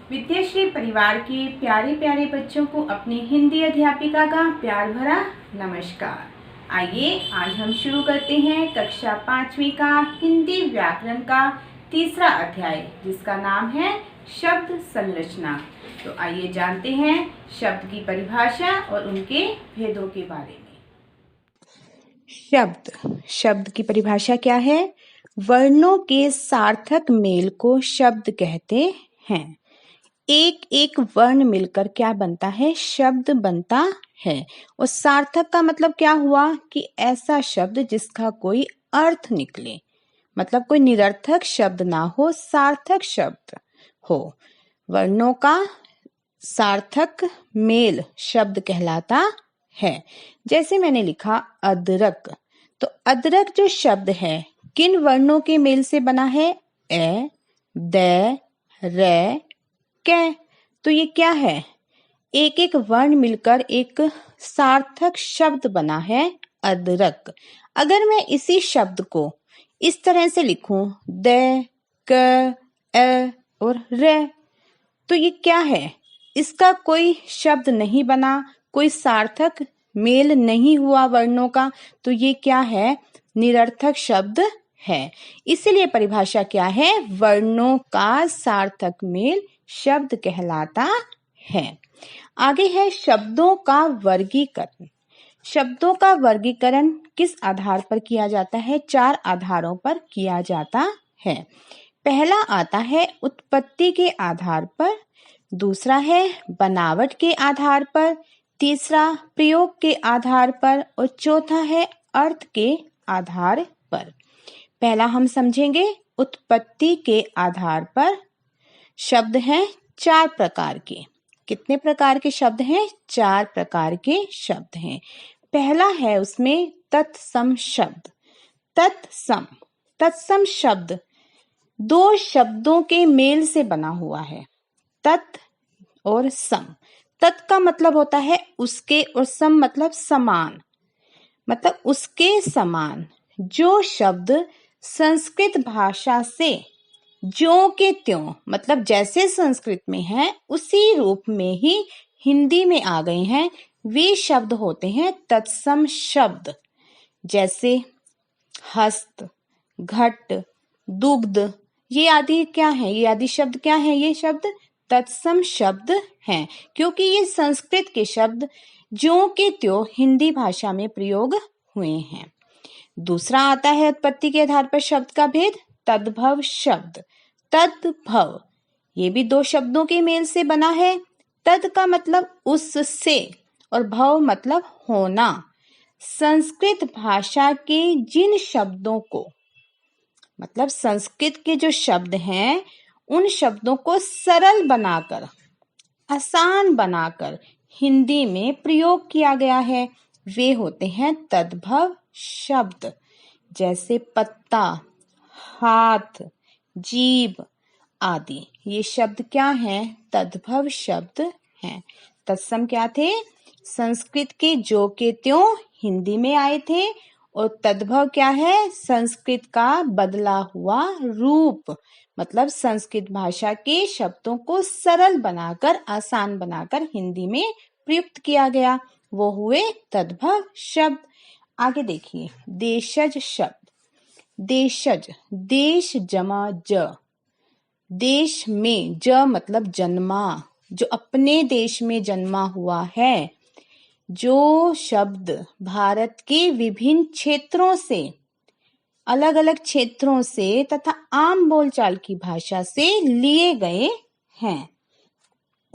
विद्याश्री परिवार के प्यारे प्यारे बच्चों को अपनी हिंदी अध्यापिका का प्यार भरा नमस्कार। आइए आज हम शुरू करते हैं कक्षा 5वीं का हिंदी व्याकरण का तीसरा अध्याय, जिसका नाम है शब्द संरचना। तो आइए जानते हैं शब्द की परिभाषा और उनके भेदों के बारे में। शब्द की परिभाषा क्या है? वर्णों के सार्थक मेल को शब्द कहते हैं। एक एक वर्ण मिलकर क्या बनता है? शब्द बनता है। और सार्थक का मतलब क्या हुआ कि ऐसा शब्द जिसका कोई अर्थ निकले, मतलब कोई निरर्थक शब्द ना हो, सार्थक शब्द हो। वर्णों का सार्थक मेल शब्द कहलाता है। जैसे मैंने लिखा अदरक, तो अदरक जो शब्द है किन वर्णों के मेल से बना है? ए, द, रे, कै। तो ये क्या है? एक एक वर्ण मिलकर एक सार्थक शब्द बना है अदरक। अगर मैं इसी शब्द को इस तरह से लिखूं, द, क, अ और रे, तो ये क्या है? इसका कोई शब्द नहीं बना, कोई सार्थक मेल नहीं हुआ वर्णों का, तो ये क्या है? निरर्थक शब्द है। इसीलिए परिभाषा क्या है? वर्णों का सार्थक मेल शब्द कहलाता है। आगे है शब्दों का वर्गीकरण। शब्दों का वर्गीकरण किस आधार पर किया जाता है? 4 आधारों पर किया जाता है। पहला आता है उत्पत्ति के आधार पर, दूसरा है बनावट के आधार पर, तीसरा प्रयोग के आधार पर और चौथा है अर्थ के आधार पर। पहला हम समझेंगे उत्पत्ति के आधार पर। शब्द हैं 4 प्रकार के। कितने प्रकार के शब्द हैं? 4 प्रकार के शब्द हैं। पहला है उसमें तत्सम शब्द। तत्सम शब्द 2 शब्दों के मेल से बना हुआ है, तत् और सम। तत् का मतलब होता है उसके और सम मतलब समान, मतलब उसके समान। जो शब्द संस्कृत भाषा से ज्यों के त्यों, मतलब जैसे संस्कृत में है उसी रूप में ही हिंदी में आ गए हैं, वे शब्द होते हैं तत्सम शब्द। जैसे हस्त, घट, दुग्ध, ये आदि क्या है? ये आदि शब्द क्या है? ये शब्द तत्सम शब्द हैं, क्योंकि ये संस्कृत के शब्द ज्यों के त्यों हिंदी भाषा में प्रयोग हुए हैं। दूसरा आता है उत्पत्ति के आधार पर शब्द का भेद, तद्भव शब्द। तद्भव ये भी 2 शब्दों के मेल से बना है। तद का मतलब उससे और भव मतलब होना। संस्कृत भाषा के जिन शब्दों को, मतलब संस्कृत के जो शब्द हैं उन शब्दों को सरल बनाकर, आसान बनाकर हिंदी में प्रयोग किया गया है, वे होते हैं तद्भव शब्द। जैसे पत्ता, हाथ, जीभ आदि, ये शब्द क्या हैं? तद्भव शब्द हैं। तत्सम क्या थे? संस्कृत के जो के त्यों हिंदी में आए थे। और तद्भव क्या है? संस्कृत का बदला हुआ रूप, मतलब संस्कृत भाषा के शब्दों को सरल बनाकर, आसान बनाकर हिंदी में प्रयुक्त किया गया, वो हुए तद्भव शब्द। आगे देखिए देशज शब्द। देशज, देश जमा ज, देश में, ज मतलब जन्मा, जो अपने देश में जन्मा हुआ है। जो शब्द भारत के विभिन्न क्षेत्रों से, अलग अलग क्षेत्रों से तथा आम बोलचाल की भाषा से लिए गए हैं।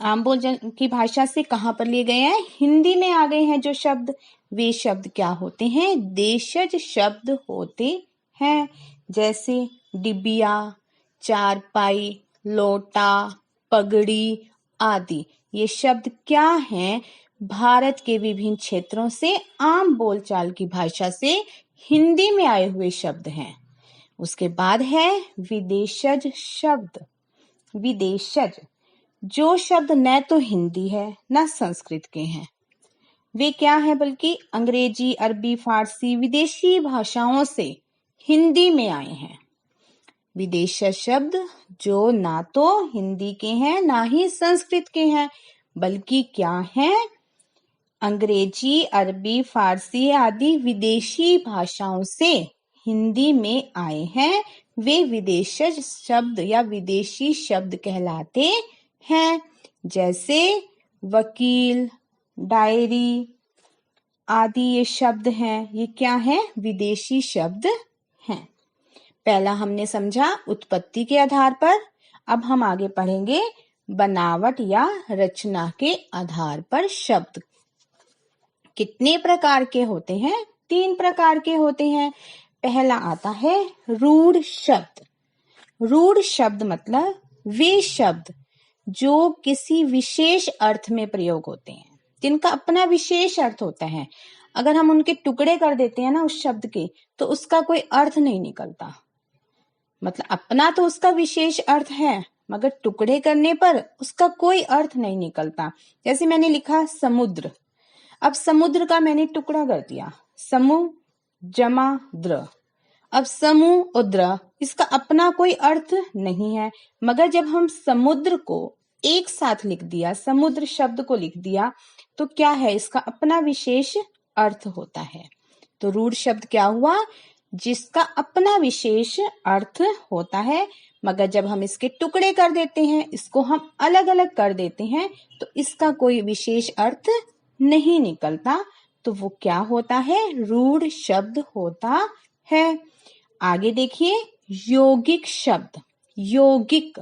आम बोलचाल की भाषा से कहाँ पर लिए गए हैं? हिंदी में आ गए हैं जो शब्द, वे शब्द क्या होते हैं? देशज शब्द होते हैं। जैसे डिबिया, चारपाई, लोटा, पगड़ी आदि, ये शब्द क्या हैं? भारत के विभिन्न क्षेत्रों से आम बोलचाल की भाषा से हिंदी में आए हुए शब्द हैं। उसके बाद है विदेशज शब्द। विदेशज जो शब्द न तो हिंदी है न संस्कृत के हैं, वे क्या है? बल्कि अंग्रेजी, अरबी, फारसी, विदेशी भाषाओं से हिंदी में आए हैं। विदेशज शब्द जो ना तो हिंदी के हैं ना ही संस्कृत के हैं, बल्कि क्या हैं? अंग्रेजी, अरबी, फारसी आदि विदेशी भाषाओं से हिंदी में आए हैं। वे विदेशज शब्द या विदेशी शब्द कहलाते हैं। जैसे वकील, डायरी आदि ये शब्द हैं, ये क्या है? विदेशी शब्द हैं। पहला हमने समझा उत्पत्ति के आधार पर। अब हम आगे पढ़ेंगे बनावट या रचना के आधार पर शब्द। कितने प्रकार के होते हैं? 3 प्रकार के होते हैं। पहला आता है रूढ़ शब्द। रूढ़ शब्द मतलब वे शब्द जो किसी विशेष अर्थ में प्रयोग होते हैं, जिनका अपना विशेष अर्थ होता है। अगर हम उनके टुकड़े कर देते हैं ना उस शब्द के, तो उसका कोई अर्थ नहीं निकलता। मतलब अपना तो उसका विशेष अर्थ है, मगर टुकड़े करने पर उसका कोई अर्थ नहीं निकलता। जैसे मैंने लिखा समुद्र। अब समुद्र का मैंने टुकड़ा कर दिया, समु जमा द्र। अब समूह और द्र, इसका अपना कोई अर्थ नहीं है, मगर जब हम समुद्र को एक साथ लिख दिया, समुद्र शब्द को लिख दिया, तो क्या है? इसका अपना विशेष अर्थ होता है। तो रूढ़ शब्द क्या हुआ? जिसका अपना विशेष अर्थ होता है, मगर जब हम इसके टुकड़े कर देते हैं, इसको हम अलग अलग कर देते हैं, तो इसका कोई विशेष अर्थ नहीं निकलता। तो वो क्या होता है? रूढ़ शब्द होता है। आगे देखिए यौगिक शब्द। यौगिक,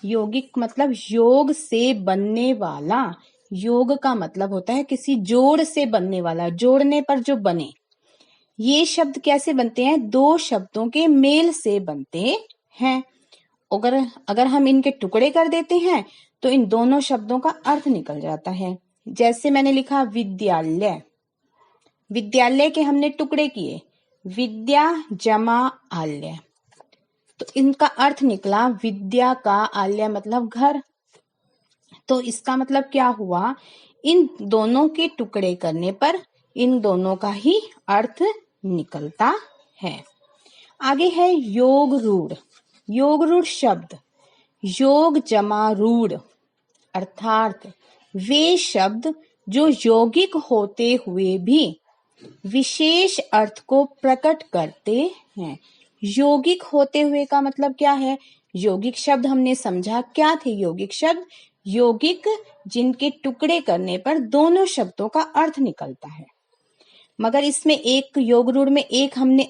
यौगिक मतलब योग से बनने वाला। योग का मतलब होता है किसी जोड़ से बनने वाला, जोड़ने पर जो बने। ये शब्द कैसे बनते हैं? 2 शब्दों के मेल से बनते हैं। अगर हम इनके टुकड़े कर देते हैं तो इन दोनों शब्दों का अर्थ निकल जाता है। जैसे मैंने लिखा विद्यालय। विद्यालय के हमने टुकड़े किए, विद्या जमा आल्य, तो इनका अर्थ निकला विद्या का, आल्य मतलब घर। तो इसका मतलब क्या हुआ? इन दोनों के टुकड़े करने पर इन दोनों का ही अर्थ निकलता है। आगे है योग रूढ़। योग रूढ़ शब्द योग जमा रूढ़, अर्थात वे शब्द जो यौगिक होते हुए भी विशेष अर्थ को प्रकट करते हैं। यौगिक होते हुए का मतलब क्या है? यौगिक शब्द हमने समझा क्या थे। यौगिक शब्द यौगिक जिनके टुकड़े करने पर दोनों शब्दों का अर्थ निकलता है। मगर इसमें एक योग रूढ़ में एक हमने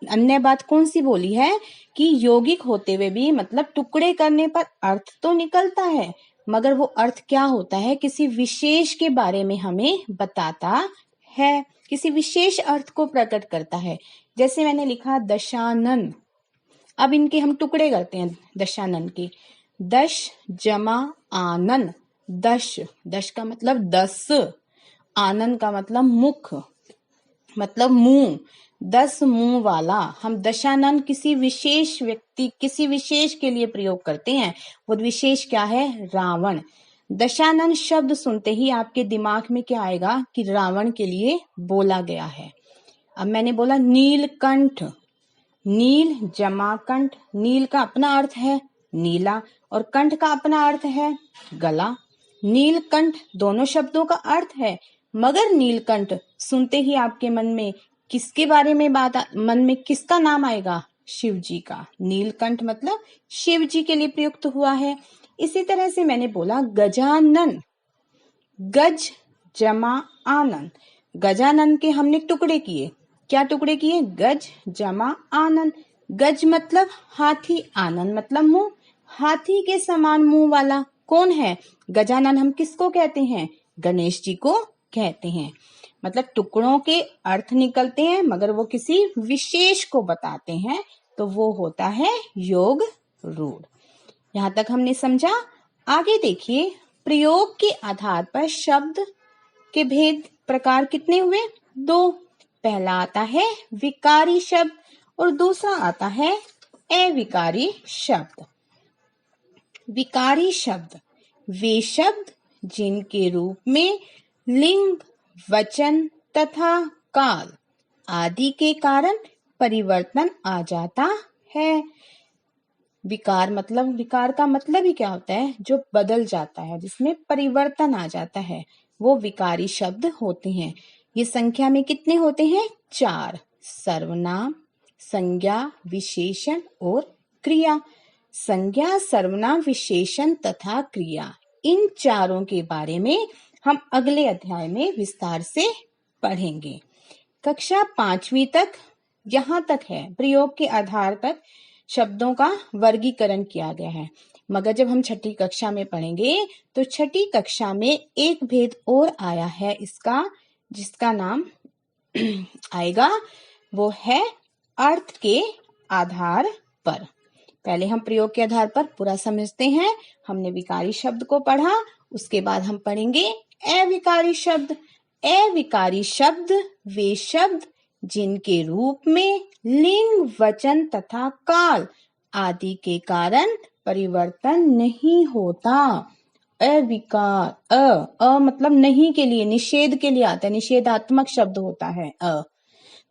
अन्य बात कौन सी बोली है कि यौगिक होते हुए भी मतलब टुकड़े करने पर अर्थ तो निकलता है, मगर वो अर्थ क्या होता है? किसी विशेष के बारे में हमें बताता है, किसी विशेष अर्थ को प्रकट करता है। जैसे मैंने लिखा दशानन। अब इनके हम टुकड़े करते हैं दशानन के। दश जमा आनन। दश, दश का मतलब 10, आनन का मतलब मुख, मतलब मुंह। 10 मुंह वाला। हम दशानन किसी विशेष व्यक्ति, किसी विशेष के लिए प्रयोग करते हैं। वो विशेष क्या है? रावण। दशानन शब्द सुनते ही आपके दिमाग में क्या आएगा कि रावण के लिए बोला गया है। अब मैंने बोला नीलकंठ। नील जमा कंठ। नील का अपना अर्थ है नीला और कंठ का अपना अर्थ है गला। नीलकंठ दोनों शब्दों का अर्थ है, मगर नीलकंठ सुनते ही आपके मन में किसके बारे में मन में किसका नाम आएगा? शिव जी का। नीलकंठ मतलब शिव जी के लिए प्रयुक्त हुआ है। इसी तरह से मैंने बोला गजानन। गज जमा आनन। गजानन के हमने टुकड़े किए। क्या टुकड़े किए? गज जमा आनन। गज मतलब हाथी, आनन मतलब मुंह। हाथी के समान मुंह वाला कौन है? गजानन। हम किसको कहते हैं? गणेश जी को कहते हैं। मतलब टुकड़ों के अर्थ निकलते हैं, मगर वो किसी विशेष को बताते हैं, तो वो होता है योग रूढ़। यहाँ तक हमने समझा। आगे देखिए प्रयोग के आधार पर शब्द के भेद प्रकार कितने हुए? 2। पहला आता है विकारी शब्द और दूसरा आता है अविकारी शब्द। विकारी शब्द वे शब्द जिनके रूप में लिंग, वचन तथा काल आदि के कारण परिवर्तन आ जाता है। विकार का मतलब ही क्या होता है? जो बदल जाता है, जिसमें परिवर्तन आ जाता है, वो विकारी शब्द होते हैं। ये संख्या में कितने होते हैं? 4। सर्वनाम, संज्ञा, विशेषण और क्रिया। संज्ञा, सर्वनाम, विशेषण तथा क्रिया, इन चारों के बारे में हम अगले अध्याय में विस्तार से पढ़ेंगे। कक्षा 5वीं तक यहाँ तक है, प्रयोग के आधार तक शब्दों का वर्गीकरण किया गया है। मगर जब हम 6ठी कक्षा में पढ़ेंगे तो 6ठी कक्षा में एक भेद और आया है इसका, जिसका नाम आएगा, वो है अर्थ के आधार पर। पहले हम प्रयोग के आधार पर पूरा समझते हैं। हमने विकारी शब्द को पढ़ा, उसके बाद हम पढ़ेंगे अविकारी शब्द। अविकारी शब्द वे शब्द जिनके रूप में लिंग, वचन तथा काल आदि के कारण परिवर्तन नहीं होता। अविकार, अ मतलब नहीं के लिए, निषेध के लिए आता है, निषेधात्मक शब्द होता है अ।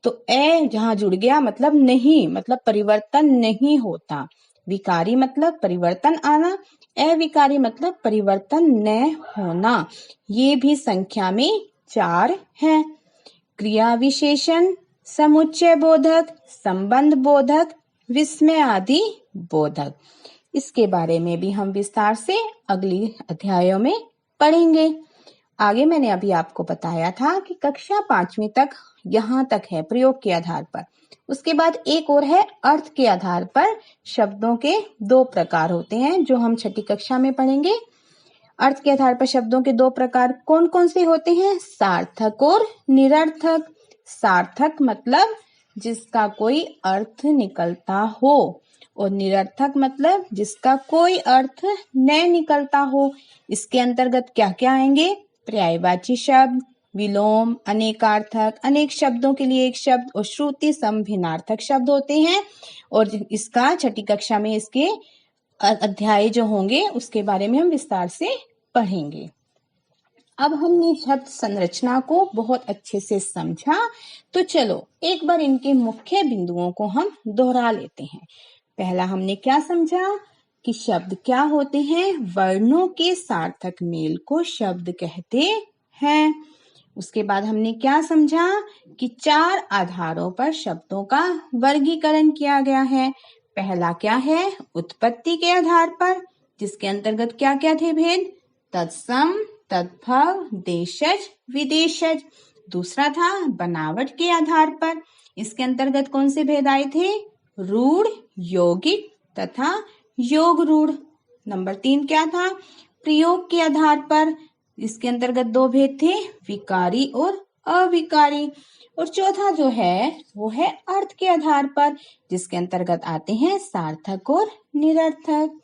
तो जहां जुड़ गया मतलब नहीं, मतलब परिवर्तन नहीं होता। विकारी मतलब परिवर्तन आना, अविकारी मतलब परिवर्तन न होना। ये भी संख्या में 4 है। क्रिया विशेषण, समुच्चय बोधक, संबंध बोधक, विस्मय आदि बोधक। इसके बारे में भी हम विस्तार से अगली अध्यायों में पढ़ेंगे। आगे मैंने अभी आपको बताया था कि कक्षा 5वीं तक यहाँ तक है प्रयोग के आधार पर। उसके बाद एक और है अर्थ के आधार पर। शब्दों के 2 प्रकार होते हैं जो हम 6ठी कक्षा में पढ़ेंगे। अर्थ के आधार पर शब्दों के 2 प्रकार कौन कौन से होते हैं? सार्थक और निरर्थक। सार्थक मतलब जिसका कोई अर्थ निकलता हो, और निरर्थक मतलब जिसका कोई अर्थ न निकलता हो। इसके अंतर्गत क्या क्या आएंगे? पर्यायवाची शब्द, विलोम, अनेकार्थक, अनेक शब्दों के लिए एक शब्द, और श्रुति सम भिन्नार्थक शब्द होते हैं। और इसका 6ठी कक्षा में इसके अध्याय जो होंगे उसके बारे में हम विस्तार से पढ़ेंगे। अब हमने शब्द संरचना को बहुत अच्छे से समझा, तो चलो एक बार इनके मुख्य बिंदुओं को हम दोहरा लेते हैं। पहला हमने क्या समझा कि शब्द क्या होते हैं? वर्णों के सार्थक मेल को शब्द कहते हैं। उसके बाद हमने क्या समझा कि 4 आधारों पर शब्दों का वर्गीकरण किया गया है। पहला क्या है? उत्पत्ति के आधार पर, जिसके अंतर्गत क्या क्या थे भेद? तत्सम, तद्भव, देशज, विदेशज। दूसरा था बनावट के आधार पर, इसके अंतर्गत कौन से भेद आए थे? रूढ़, यौगिक तथा योग रूढ़। नंबर 3 क्या था? प्रयोग के आधार पर, इसके अंतर्गत 2 भेद थे, विकारी और अविकारी। और चौथा जो है वो है अर्थ के आधार पर, जिसके अंतर्गत आते हैं सार्थक और निरर्थक।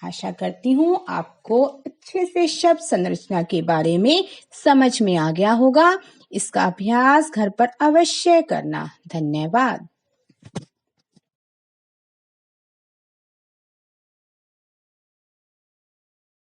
आशा करती हूँ आपको अच्छे से शब्द संरचना के बारे में समझ में आ गया होगा। इसका अभ्यास घर पर अवश्य करना। धन्यवाद।